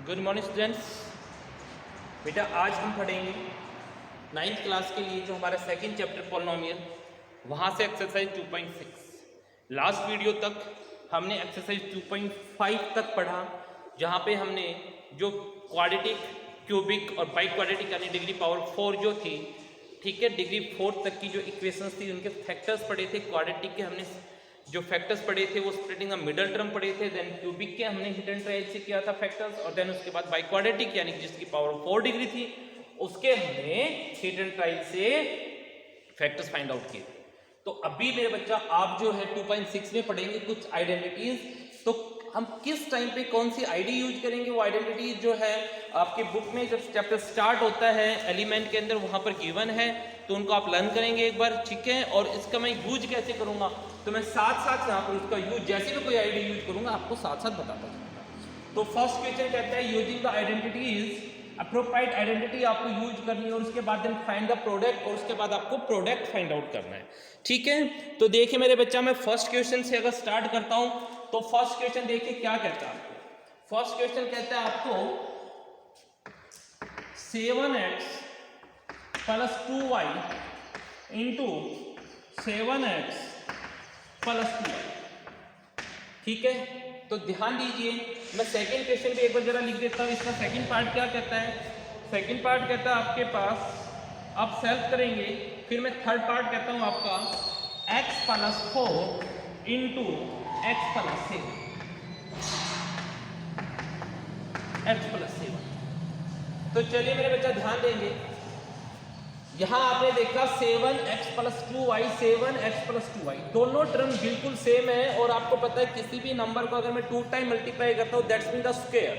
Good morning students. बेटा आज हम पढ़ेंगे 9th क्लास के लिए जो हमारा सेकंड चैप्टर पॉलिनोमियल, वहाँ से एक्सरसाइज 2.6। लास्ट वीडियो तक हमने एक्सरसाइज 2.5 तक पढ़ा, जहाँ पे हमने जो क्वाड्रेटिक, क्यूबिक और बाई क्वाड्रेटिक यानी डिग्री पावर 4 जो थी, ठीक है, डिग्री 4 तक की जो इक्वेशंस थी उनके फैक्टर्स पढ़े थे। क्वाड्रेटिक के हमने जो फैक्टर्स पढ़े थे वो स्प्लिटिंग द मिडल टर्म पढ़े थे। देन क्यूबिक के हमने हिट एंड ट्रायल से किया था फैक्टर्स, और देन उसके बाद बाई क्वाड्रेटिक यानी जिसकी पावर 4 डिग्री थी उसके हमने हिट एंड ट्रायल से फैक्टर्स फाइंड आउट किए। तो अभी मेरे बच्चा आप जो है 2.6 में पढ़ेंगे कुछ आइडेंटिटीज। तो हम किस टाइम पे कौन सी आईडी यूज करेंगे, वो आइडेंटिटीज जो है आपके बुक में जब चैप्टर स्टार्ट होता है एलिमेंट के अंदर वहां पर गिवन है, तो उनको आप लर्न करेंगे एक बार, ठीक है। और इसका मैं यूज कैसे करूंगा, तो मैं साथ साथ यहाँ पर उसका यूज, जैसे भी कोई आईडी यूज करूंगा आपको साथ साथ बताता जाऊंगा। तो फर्स्ट क्वेश्चन कहता है using the identities, appropriate identity आपको यूज करनी है, और उसके बाद देन फाइंड द प्रोडक्ट, और उसके बाद आपको प्रोडक्ट फाइंड आउट करना है, ठीक है। तो देखिए मेरे बच्चा, मैं फर्स्ट क्वेश्चन से अगर स्टार्ट करता हूं तो फर्स्ट क्वेश्चन देखिए क्या कहता है आपको। फर्स्ट क्वेश्चन कहता है आपको 7x plus 2y into 7x plus 2y, ठीक है। तो ध्यान दीजिए, मैं सेकंड क्वेश्चन भी एक बार जरा लिख देता हूँ। इसका सेकंड पार्ट क्या कहता है, सेकंड पार्ट कहता है आपके पास आप सेल्फ करेंगे, फिर मैं थर्ड पार्ट कहता हूँ आपका x plus 4 into x plus 7, x plus 7। तो चलिए मेरे बच्चा ध्यान देंगे, यहां आपने देखा 7x plus 2y, 7x plus 2y, दोनों टर्म बिल्कुल सेम है। और आपको पता है किसी भी नंबर को अगर मैं 2 टाइम मल्टीप्लाई करता हूं दैट्स मीन द स्क्वायर,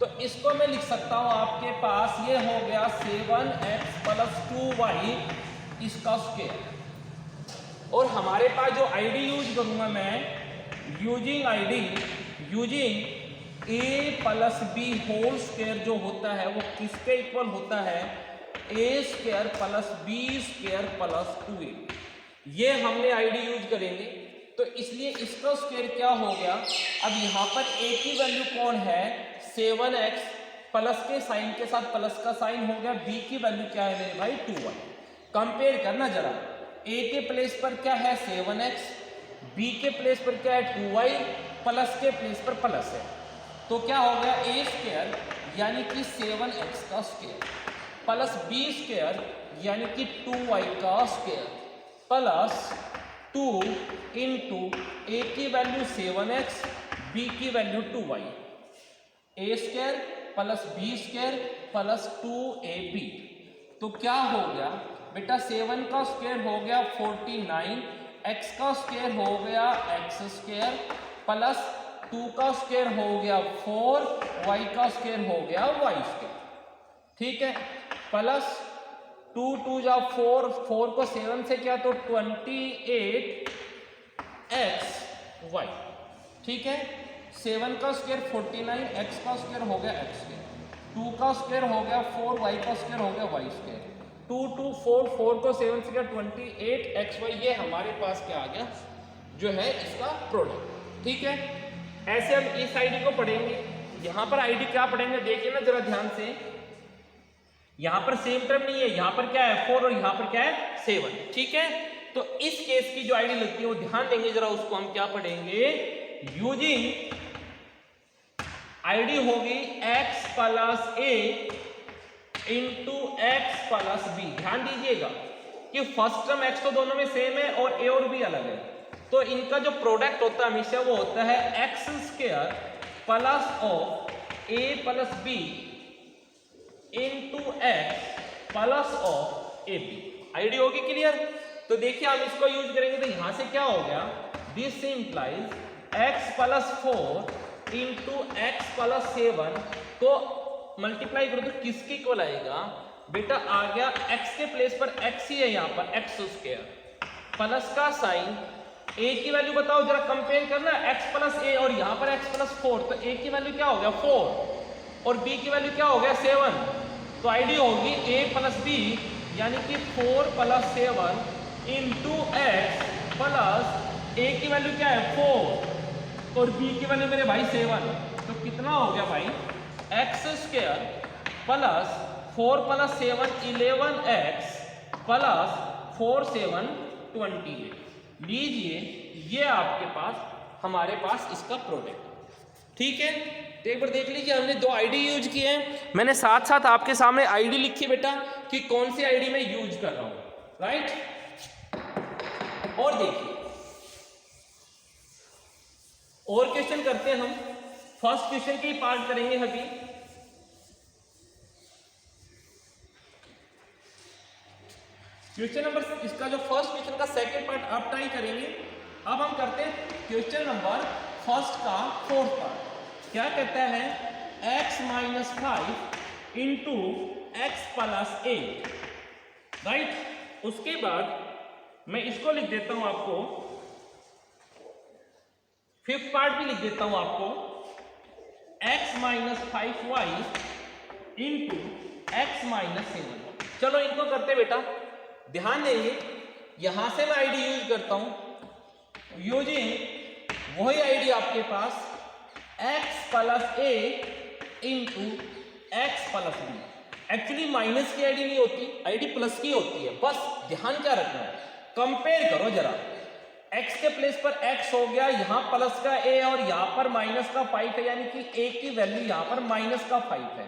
तो इसको मैं लिख सकता हूं आपके पास ये हो गया 7x प्लस 2y इसका स्क्वायर। और हमारे पास जो आईडी यूज करूंगा मैं, using ID, using a plus B whole square जो होता है वो किसके इक्वल होता है, ए square plus B square plus 2a। ये हमने आईडी यूज करेंगे, तो इसलिए इसका स्क्वायर क्या हो गया। अब यहाँ पर a की वैल्यू कौन है, 7x, प्लस के साइन के साथ प्लस का साइन हो गया। b की वैल्यू क्या है मेरे भाई, 2y। कंपेयर करना जरा, a के प्लेस पर क्या है 7x, b के प्लेस पर क्या है 2y, प्लस के प्लेस पर प्लस है, तो क्या हो गया a स्क्वायर यानी कि 7x का स्क्वायर प्लस b स्क्वायर यानी कि 2y का स्क्वायर प्लस 2 इंटू a की वैल्यू 7x, b की value 2y, a square plus b square plus 2ab। तो क्या हो गया बेटा, 7 का स्क्वायर हो गया 49, x का स्क्वायर हो गया x स्क्वायर प्लस 2 का स्क्वायर हो गया 4, y का स्क्वायर हो गया y स्क्वायर, ठीक है। प्लस 2 2 जा 4, 4 को 7 से किया तो 28 xy, ठीक है। 7 का स्क्वायर 49, x का स्क्वायर हो गया x स्क्वायर, 2 का स्क्वायर हो गया 4, y का स्क्वायर हो गया y स्क्वायर, 2 2 4, 4 को 7 से किया 28 xy। ये हमारे पास क्या आ गया जो है इसका प्रोडक्ट, ठीक है। ऐसे हम इस आईडी को पढ़ेंगे। यहां पर आईडी क्या पढ़ेंगे देखिए ना जरा ध्यान से, यहां पर सेम टर्म नहीं है, यहां पर क्या है 4 और यहां पर क्या है 7, ठीक है। तो इस केस की जो आईडी लगती है वो ध्यान देंगे जरा, उसको हम क्या पढ़ेंगे, यूजिंग आईडी होगी x plus a into x plus b। ध्यान दीजिएगा कि फर्स्ट टर्म x तो दोनों में सेम है और a और b अलग है, तो इनका जो प्रोडक्ट होता है हमेशा वो होता है x square plus of a plus b into x plus of ab। ID होगी क्लियर। तो देखिए हम इसको यूज करेंगे तो यहां से क्या हो गया, this implies x plus 4 into x plus 7, तो मल्टीप्लाई करो तो किसके इक्वल आएगा बेटा, आ गया x के प्लेस पर x ही है, यहाँ पर x स्क्वायर प्लस का साइन, a की वैल्यू बताओ जरा, कंपेयर करना x प्लस a और यहाँ पर x प्लस 4, तो a की वैल्यू क्या हो गया 4 और b की वैल्यू क्या हो गया 7, तो आईडी होगी a प्लस b यानी कि 4 plus 7 into x plus a की वैल्यू क्या है 4 और b की वैल्यू मेरे भाई 7, तो कितना हो गया भाई x square plus 4 + 7 11x plus 4 7 28। लीजिए ये आपके पास हमारे पास इसका प्रोडक्ट। ठीक है, तो एक बार देख लीजिए हमने दो आईडी यूज किए हैं। मैंने साथ साथ आपके सामने आईडी लिखी बेटा कि कौन सी आईडी मैं यूज कर रहा हूं, राइट। और देखिए और क्वेश्चन करते हैं हम। फर्स्ट क्वेश्चन के ही पार्ट करेंगे अभी। क्वेश्चन नंबर इसका जो फर्स्ट क्वेश्चन का सेकंड पार्ट आप ट्राई करेंगे। अब हम करते हैं क्वेश्चन नंबर फर्स्ट का फोर्थ पार्ट। क्या कहता है, x - 5 into x plus 8, right. उसके बाद मैं इसको लिख देता हूं आपको, फिफ्थ पार्ट भी लिख देता हूं आपको, x - 5y इंटू एक्स - 7। चलो इनको करते बेटा, ध्यान देंगे यहां से मैं आईडी यूज करता हूं, यूजिंग वही आईडी आपके पास x + a into x plus b. Actually minus की आईडी नहीं होती, आईडी प्लस की होती है। बस ध्यान क्या रखना है, कंपेयर करो जरा, x के प्लेस पर x हो गया, यहां प्लस का a और यहां पर माइनस का 5 है, यानी कि a की वैल्यू यहां पर माइनस का 5 है।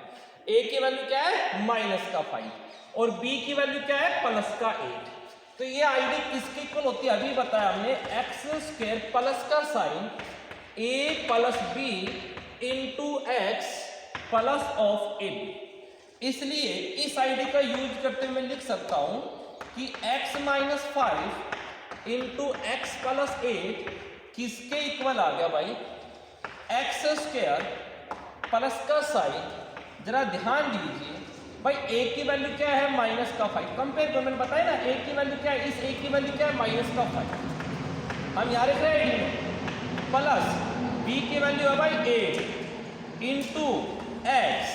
a की वैल्यू क्या है, माइनस का 5, और b की वैल्यू क्या है, प्लस का 8। तो ये आईडी किसके इक्वल होती है, अभी बताया हमने, x² प्लस का sign a plus b into x plus of a b. इसलिए इस आईडी का यूज करते हुए लिख सकता हूं कि x - 5 इंटू एक्स प्लस 8 किसके इक्वल आ गया भाई, x² प्लस का साइन, जरा ध्यान दीजिए भाई, a की वैल्यू क्या है, माइनस का 5। कंपेयर करो, मैंने बताया ना a की वैल्यू क्या है, इस a की वैल्यू क्या है, माइनस का 5। हम यहाँ लिख रहे हैं प्लस b की वैल्यू है भाई 8 into x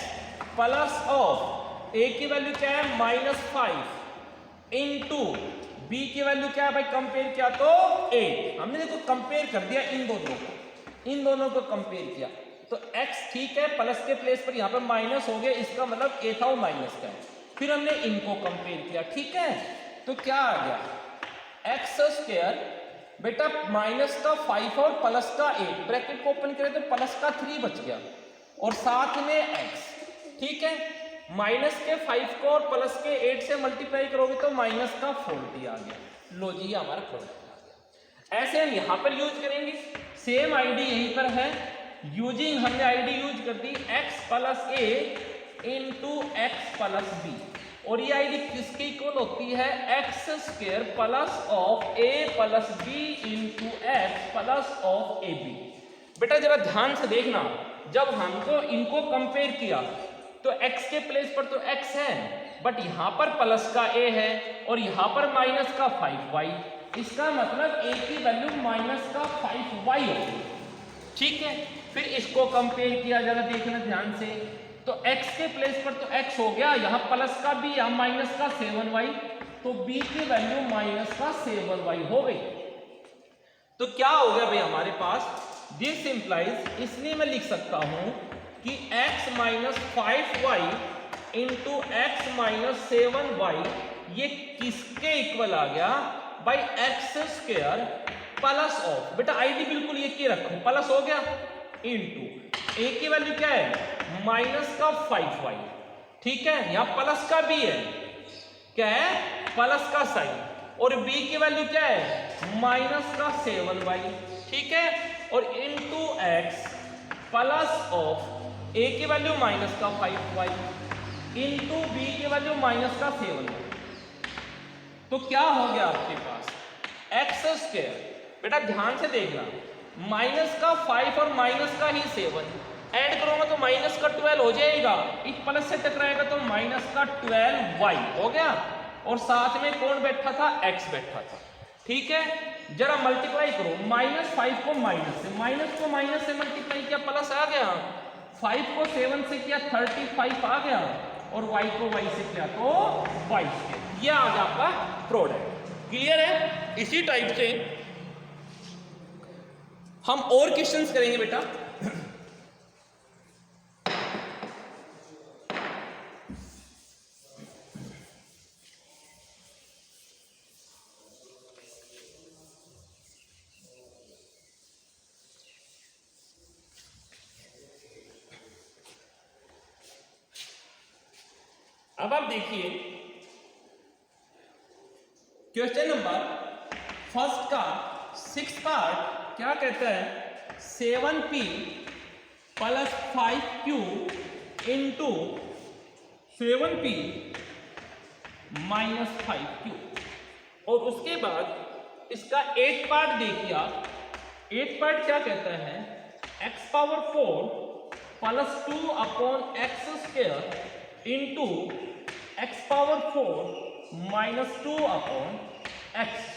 plus of a की वैल्यू क्या है, -5 इंटू b की वैल्यू क्या है भाई, कंपेयर किया तो 8। हमने देखो कंपेयर कर दिया इन दोनों को कंपेयर किया तो x ठीक है, प्लस के प्लेस पर यहाँ पर माइनस हो गया, इसका मतलब a था वो माइनस का है। फिर हमने इनको कंपेयर किया, ठीक है, तो क्या आ गया, x² बेटा माइनस का 5 और प्लस का 8, ब्रैकेट को ओपन करें तो प्लस का 3 बच गया, और साथ में x, ठीक है। माइनस के 5 को और प्लस के 8 से मल्टीप्लाई करोगे तो माइनस का 40 आ गया। लो जी हमारा प्रोडक्ट आ गया। ऐसे हम यहां पर यूज करेंगे, सेम आईडी यहीं पर है, यूजिंग हमने आईडी यूज कर दी x plus a into x plus b, और ये आईडी किसकी इक्वल होती है, x² plus of a plus b into x plus of a b. बेटा जरा ध्यान से देखना, जब हमको इनको कंपेयर किया तो x के प्लेस पर तो x है, बट यहां पर प्लस का a है और यहां पर माइनस का 5y, इसका मतलब a की वैल्यू माइनस का 5y होगी, ठीक है। फिर इसको कंपेयर किया, जरा देखना ध्यान से, तो x के प्लेस पर तो x हो गया, यहां प्लस का b, यहां माइनस का 7y, तो b की वैल्यू माइनस का 7y हो गई। तो क्या हो गया भाई हमारे पास, दिस इंप्लाइज, इसलिए मैं लिख सकता हूं कि x - 5y into x - 7y ये किसके इक्वल आ गया भाई, x² प्लस ऑफ, बेटा आईडी बिल्कुल ये की रखो, प्लस हो गया, इंटू a की वैल्यू क्या है, माइनस का 5y, ठीक है, यहां प्लस का b है, क्या है, प्लस का साइन, और b की वैल्यू क्या है, माइनस का 7y, ठीक है, और into x plus of a की वैल्यू माइनस का 5y इंटू b की वैल्यू माइनस का 7y। तो क्या हो गया आपके पास, x², बेटा ध्यान से देखना, माइनस का 5 और माइनस का ही 7 ऐड करूंगा तो माइनस का 12 हो जाएगा, इस प्लस से टकराएगा तो माइनस का 12y हो गया, और साथ में कौन बैठा था, x बैठा था, ठीक है। जरा मल्टीप्लाई करो, -5 को माइनस से, माइनस को माइनस से मल्टीप्लाई किया, प्लस आ गया, 5 को 7 से किया 35 आ गया, और y को y से किया तो 22। यह आ गया आपका प्रोडक्ट। क्लियर है। इसी टाइप से हम और क्वेश्चंस करेंगे बेटा। अब आप देखिए क्वेश्चन नंबर फर्स्ट का 6 पार्ट क्या कहता है, 7p plus 5q into 7p minus 5q, और उसके बाद इसका 8 पार्ट देखिए आप। 8 पार्ट क्या कहता है, x power 4 plus 2 upon x square into x power 4 minus 2 upon x.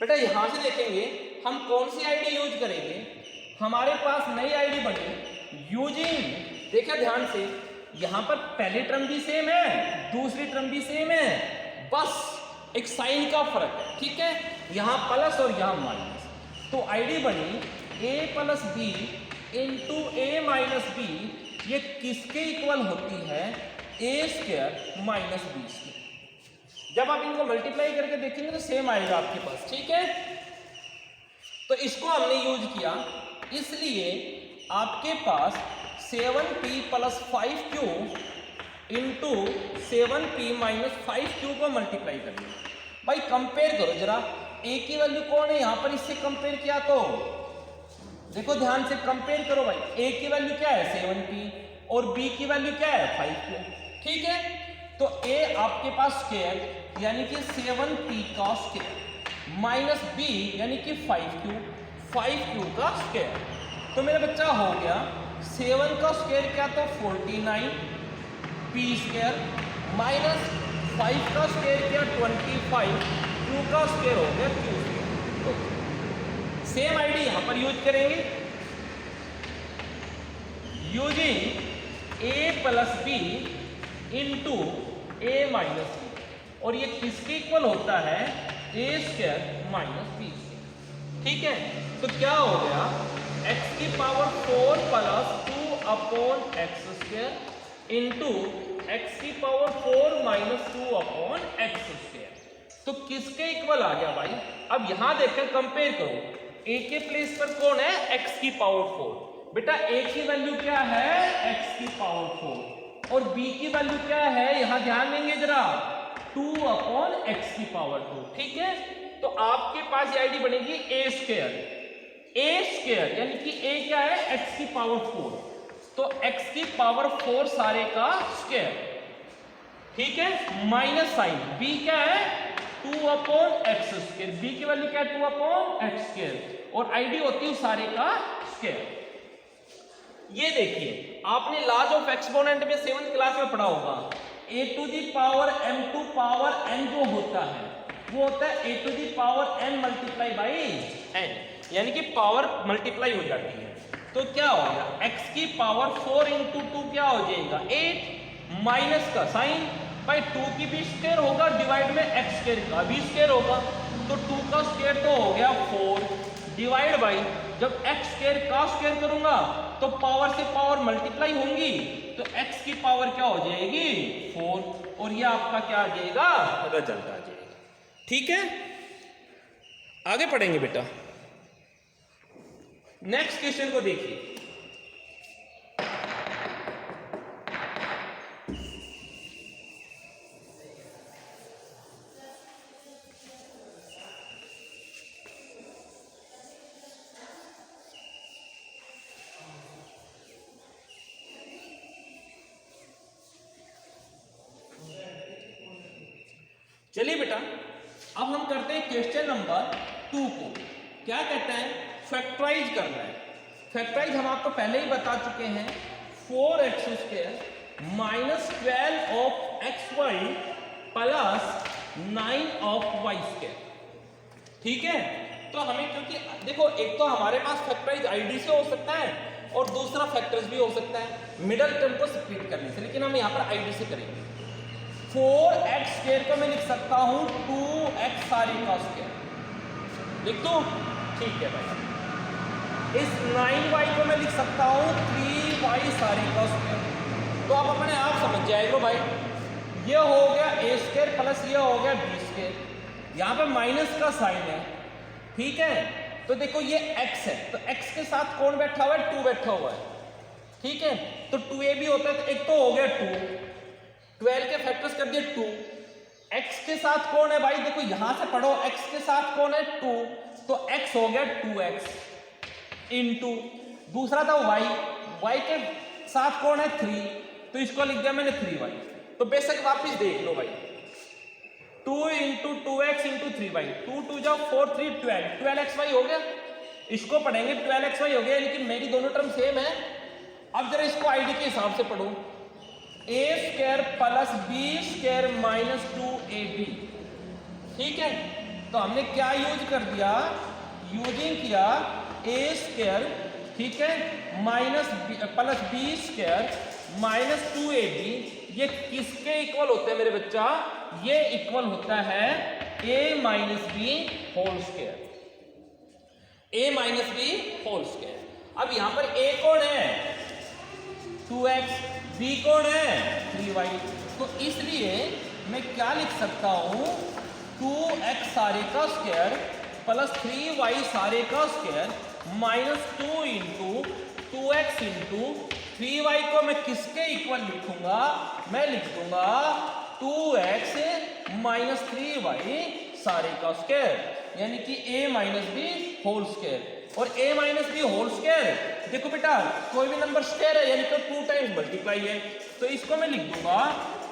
बेटा यहां से देखेंगे हम कौन सी आईडी यूज करेंगे, हमारे पास नई आईडी बनी यूजिंग, देखिए ध्यान से, यहां पर पहली टर्म भी सेम है, दूसरी टर्म भी सेम है, बस एक साइन का फर्क है, ठीक है, यहां प्लस और यहां माइनस। तो आईडी बनी a plus B into A minus b, ये किसके इक्वल होती है, ए स्क्वायर माइनस बी स्क्वायर। जब आप इनको मल्टीप्लाई करके देखेंगे तो सेम आएगा आपके पास, ठीक है। तो इसको हमने यूज किया, इसलिए आपके पास 7p plus 5q into 7p minus 5q को मल्टीप्लाई करेंगे। भाई कंपेयर करो जरा, a की वैल्यू कौन है यहाँ पर, इससे कंपेयर किया तो देखो ध्यान से कंपेयर करो भाई, a की वैल्यू क्या है 7p और b की वैल्यू क्या है 5q, ठीक है। तो a आपके पास स्क्वायर यानी कि 7p का स्क्वायर माइनस b यानी कि 5q का स्क्वायर। तो मेरा बच्चा हो गया 7 का स्क्वायर क्या, तो 49 p स्क्वायर माइनस 5 का स्क्वायर क्या 25, q का स्क्वायर हो गया q स्क्वायर। तो सेम आईडी यहां पर यूज करेंगे using a plus B into A minus B, और ये किसके इक्वल होता है, ए स्क्वायर माइनस बी स्क्वायर, ठीक है। तो क्या हो गया, x की power 4 plus 2 upon x square into x की power 4 minus 2 upon x square. तो किसके इक्वल आ गया भाई, अब यहां देखकर कंपेयर करो, a के प्लेस पर कौन है, x की पावर 4, बेटा a की वैल्यू क्या है, x की पावर 4, और b की वैल्यू क्या है, यहां ध्यान देंगे जरा 2 अपॉन एक्स की पावर 2, ठीक है। तो आपके पास ये आईडी बनेगी a स्क्वायर यानी कि a क्या है, x की पावर 4, तो x की पावर 4 सारे का स्क्वायर, ठीक है, माइनस साइन b क्या है 2 अपॉन एक्स स्क्वायर, b की वैल्यू क्या है 2 अपॉन एक्स स्क्वायर, और आईडी होती है सारे का स्क्वायर। ये देखिए आपने लॉज ऑफ एक्सपोनेंट में 7th क्लास में पढ़ा होगा, a to the power m to power n जो होता है वो होता है a to the power n multiply by n, यानी कि पावर मल्टीप्लाई हो जाती है। तो क्या हो गया, x की पावर 4 इंटू 2 क्या हो जाएगा 8, माइनस का साइन बाई 2 की भी स्क्वायर होगा डिवाइड में x स्क्वायर का भी स्क्वायर होगा, तो 2 का स्क्वायर तो हो गया 4 डिवाइड बाई, जब x स्क्वायर का स्क्वायर करूंगा तो पावर से पावर मल्टीप्लाई होंगी, तो x की पावर क्या हो जाएगी 4, और ये आपका क्या आ जाएगा, रिजल्ट आ जाएगा, ठीक है। आगे पढ़ेंगे बेटा, नेक्स्ट क्वेश्चन को देखिए। चलिए बेटा अब हम करते हैं क्वेश्चन नंबर 2 को। क्या कहता है, फैक्टराइज करना है। फैक्टराइज हम आपको पहले ही बता चुके हैं, 4x square minus 12 of x y plus 9 of y square, ठीक है। तो हमें क्योंकि देखो एक तो हमारे पास फैक्टराइज आईडी से हो सकता है और दूसरा फैक्टर्स भी हो सकता है मिडल टर्म को स्प्लिट करने से, लेकिन हम यहाँ पर आईडी से करेंगे। 4x स्क्वायर को मैं लिख सकता हूँ 2x सारी का स्क्वायर, लिख दो, ठीक है भाई। इस 9y को मैं लिख सकता हूँ 3y सारी का स्क्वायर। तो आप अपने आप समझ जाएगा भाई, ये हो गया a स्क्वायर प्लस ये हो गया b स्क्वायर, यहाँ पे माइनस का साइन है, ठीक है। तो देखो ये x है, तो x के साथ कौन बैठा हुआ है, 2 बैठा हुआ है, ठीक है। तो 2a भी होता है, तो एक तो हो गया 2, 12 के फैक्टर्स कर दिए 2। x के साथ कौन है भाई, देखो यहां से पढ़ो, x के साथ कौन है 2, तो x हो गया 2x इंटू दूसरा था y के साथ कौन है 3, तो इसको लिख दिया मैंने 3y। तो बेशक वापिस देख लो भाई, 2 इंटू 2x इंटू 3y, 2 2 जाओ 4 3 12xy हो गया। इसको पढ़ेंगे 12xy हो गया, लेकिन मेरी दोनों टर्म सेम है। अब जरा इसको आईडी के हिसाब से पढ़ो, a square plus b square minus 2ab। ठीक है, तो हमने क्या यूज कर दिया, यूजिंग किया a स्क्वायर, ठीक है, minus plus b square minus 2ab। ये किसके इक्वल होते हैं मेरे बच्चा, ये इक्वल होता है a minus b whole square, a minus b whole square. अब यहां पर a कौन है 2x, b कौन है 3y, तो इसलिए मैं क्या लिख सकता हूं 2x सारे का स्क्वायर प्लस 3y सारे का square minus 2 into 2x into 3y को मैं किसके इक्वल लिखूंगा, मैं लिख दूंगा 2x माइनस 3y सारे का स्क्वायर, यानी कि a minus b whole square. और a minus b whole square, देखो बेटा कोई भी नंबर स्क्वायर है यानी कि 2 टाइम्स मल्टीप्लाई है, तो इसको मैं लिख दूंगा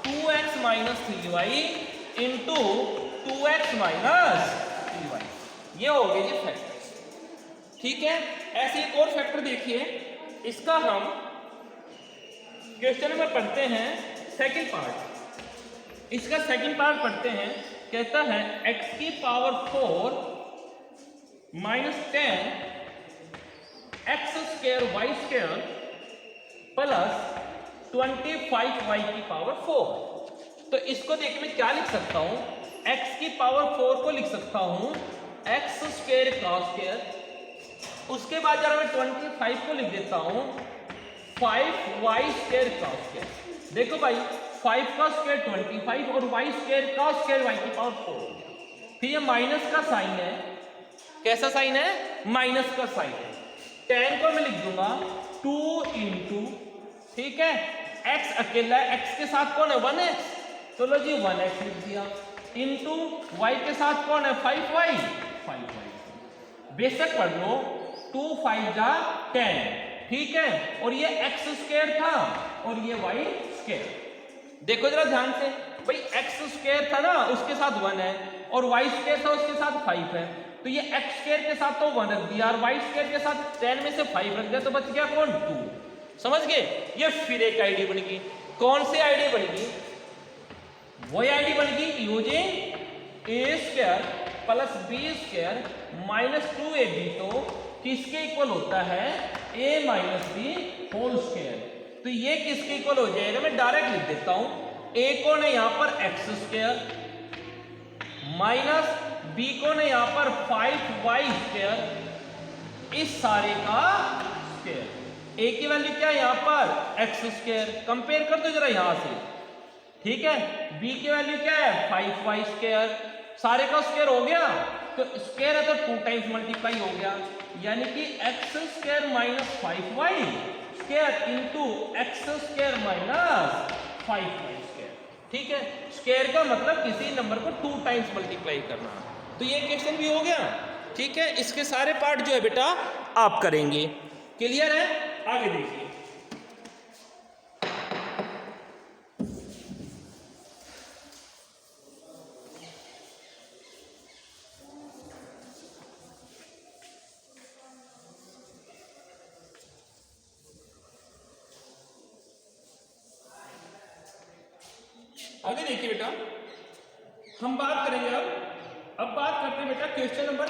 2x minus 3y into 2x minus 3y। ये हो गए जी फैक्टर्स। ठीक है, ऐसे एक और फैक्टर देखिए, इसका हम क्वेश्चन में पढ़ते हैं सेकंड पार्ट। इसका सेकंड पार्ट पढ़ते हैं, कहता है x की power 4 minus 10 x square y square plus 25y की पावर 4। तो इसको देख मैं क्या लिख सकता हूं, x की पावर 4 को लिख सकता हूं x स्क्वायर का स्क्वायर, उसके बाद जरा मैं 25 को लिख देता हूं 5y स्क्वायर का स्क्वायर। देखो भाई 5 का स्क्वायर 25 और y स्क्वायर का स्क्वायर y की पावर 4 हो गया। फिर ये माइनस का साइन है, कैसा साइन है, माइनस का साइन है। 10 को मैं लिख दूंगा 2 इंटू, ठीक है, x अकेला है, x के साथ कौन है 1x, तो लो जी 1x लिख दिया, इंटू y के साथ कौन है 5y, 5y। बेशक पढ़ लो 2 5 जा 10, ठीक है, और ये x स्क्वायर था और ये y स्क्वायर। देखो जरा ध्यान से भाई, x स्क्वायर था ना उसके साथ 1 है और y स्क्वायर था उसके साथ 5 है, तो ये x स्क्वायर के साथ तो 1 रख दिया और y स्क्वायर के साथ 10 में से 5 रख दिया, तो बच गया कौन 2। समझ गए, ये फिर एक आईडी बनेगी। कौन सी आईडी बनेगी, वही आईडी बनेगी using a square plus b square minus 2ab, तो किसके इक्वल होता है a minus b whole square. तो ये किसके इक्वल हो जाएगा, मैं डायरेक्ट लिख देता हूं, a कौन है यहां पर x स्क्वायर माइनस b कौन है यहां पर 5y स्क्वायर, इस सारे का स्क्वायर। a की वैल्यू क्या है यहां पर x स्क्वायर, कंपेयर कर दो जरा यहां से, ठीक है, b की वैल्यू क्या है 5y स्क्वायर, सारे का स्क्वायर हो गया, तो स्क्वायर है तो 2 टाइम्स मल्टीप्लाई हो गया, यानी कि x square minus 5y square into x square minus 5y square. ठीक है, स्क्वायर का मतलब किसी नंबर को 2 टाइम्स मल्टीप्लाई करना। तो ये क्वेश्चन भी हो गया। ठीक है, इसके सारे पार्ट जो है बेटा आप करेंगे। क्लियर है, आगे देखिए। आगे देखिए बेटा, हम बात करेंगे अब बात करते हैं बेटा क्वेश्चन नंबर